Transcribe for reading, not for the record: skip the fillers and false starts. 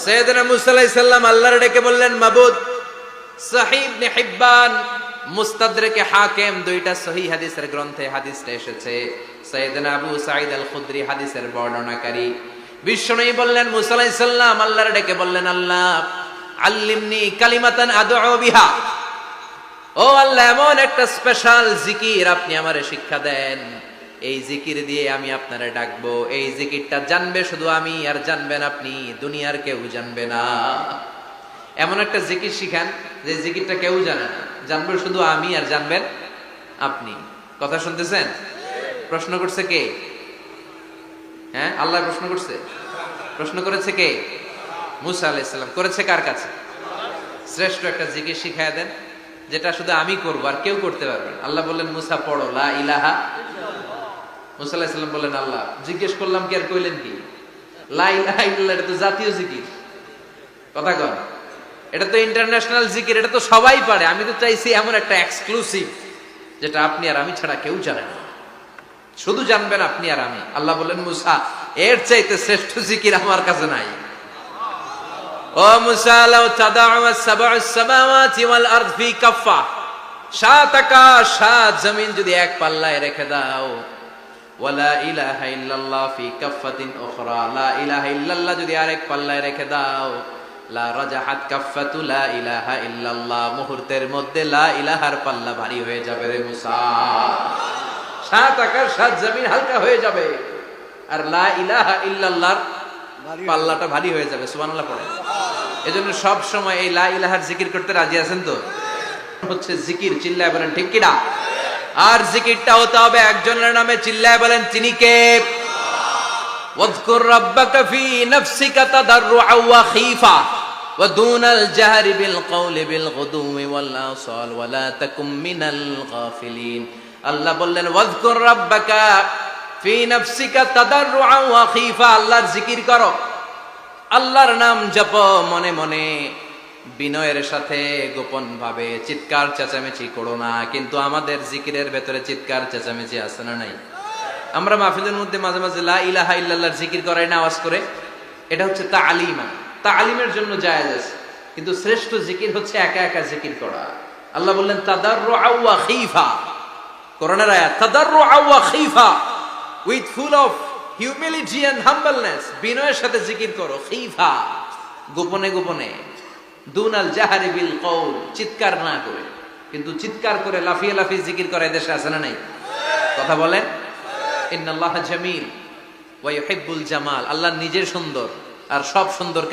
সাইয়েদনা মুসা আলাইহিস সালাম আল্লাহর ডেকে বললেন, মাবুদ। সহিহ ইবনে হিব্বান, মুস্তাদরাকে হাকিম, দুইটা সহিহ হাদিসের গ্রন্থে হাদিসটা এসেছে। সাইয়েদনা আবু সাঈদ আল খুদরি হাদিসের বর্ণনাকারী। বিশ্বনবী বললেন, মুসা আলাইহিস সালাম আল্লাহর ডেকে বললেন, আল্লাহ আল্লিমনি কালিমাতান আদউ বিহা। ও আল্লাহ, এমন একটা স্পেশাল জিকির আপনি আমারে শিক্ষা দেন, এই জিকির দিয়ে আমি আপনারে ডাকবো। এই জিকিরটা জানবে শুধু আমি, আর জানবেন আপনি, দুনিয়ার কেউ জানবে না। এমন একটা জিকির শিখান যে জিকিরটা কেউ জানে না, জানবে শুধু আমি আর জানবেন আপনি। কথা শুনতেছেন? প্রশ্ন করছে কে? হ্যাঁ, আল্লাহ প্রশ্ন করছে। প্রশ্ন করেছে কে? মুসা আলাইহিস সালাম। করেছে কার কাছে? শ্রেষ্ঠ একটা জিকির শিখায় দেন যেটা শুধু আমি করবো আর কেউ করতে পারবে না। আল্লাহ বললেন, মুসা পড়ো লা ইলাহা। মুসা আলাইহিস সালাম বললেন, আল্লাহ জিজ্ঞেস করলাম কি আর কইলেন কি? লা ইলাহা ইল্লাল্লাহ, এটা তো জাতীয় জিকির। কথা কন, এটা তো ইন্টারন্যাশনাল জিকির, এটা তো সবাই পারে। আমি তো চাইছি এমন একটা এক্সক্লুসিভ যেটা আপনি আর আমি ছাড়া কেউ জানে না, শুধু জানবেন আপনি আর আমি। আল্লাহ বললেন, মুসা এর চাইতে শ্রেষ্ঠ জিকির আমার কাছে নাই। ও মুসা, লাউ তাদাউ সাবউস সামাওয়াতি ওয়াল আরদ ফি কাফফা, সাত আকাশ সাত জমিন যদি এক পাল্লায় রেখে দাও, ওয়ালা ইলাহা ইল্লাল্লাহ ফি কাফফাতিন উখরা, লা ইলাহা ইল্লাল্লাহ যদি আরেক পাল্লায় রেখে দাও, লা রাজাহাত কাফফাতু লা ইলাহা ইল্লাল্লাহ, মুহূর্তের মধ্যে লা ইলাহার পাল্লা ভারী হয়ে যাবে রে মুসা। সাত আকাশ সাত জমিন হালকা হয়ে যাবে, আর লা ইলাহা ইল্লাল্লাহর পাল্লাটা ভারী হয়ে যাবে। সুবহানাল্লাহ পড়ে। এজন্য সব সময় এই লা ইলাহার জিকির করতে রাজি আছেন তো? হচ্ছে জিকির, চিল্লায় বলেন ঠিক কিনা? আর জিকিরটা হতে হবে একজনের নামে, চিল্লায় বলেন তিনি কে? ওয়াযকুর রাব্বাকা ফি নাফসিকা তাদাররুআ ওয়া খীফা ওয়া দুনাল জাহরি বিল কওলি বিল গুদুমি ওয়াল আসাল ওয়া লা তাকুম মিনাল গাফিলিন। আল্লাহ বললেন, ওয়াযকুর রাব্বাকা ফি নাফসিকা তাদাররুআ ওয়া খীফা, আল্লাহর জিকির করো, আল্লাহর নাম জপো মনে মনে, বিনয়ের সাথে, গোপন ভাবে, চিৎকার চেঁচামেচি করো না। কিন্তু আমাদের জিকিরের ভেতরে চিৎকার চেঁচামেচি আছে না নাই? আমরা মাহফিলের মধ্যে মাঝে মাঝে লা ইলাহা ইল্লাল্লাহর জিকির করাই না আওয়াজ করে, এটা হচ্ছে তালিমা, তালিমের জন্য জায়েজ আছে। কিন্তু শ্রেষ্ঠ জিকির হচ্ছে একা একা জিকির করা। আল্লাহ বললেন, তাদাররুআ ওয়া খীফা, কোরআনের আয়াত, তাদাররুআ ওয়া খীফা, with full of humility and humbleness, বিনয়ের সাথে জিকির করো। খীফা, গোপনে গোপনে, দুনাল জাহারি বিল কওল, চিৎকার না করে। কিন্তু চিৎকার করে লাফিয়ে লাফিয়ে জিকির করে দেশে আছে না নাই? কথা বলেন। ইন্নাল্লাহা জামিল ওয়া ইউহিব্বুল জামাল, আল্লাহ নিজে সুন্দর আর সব সুন্দর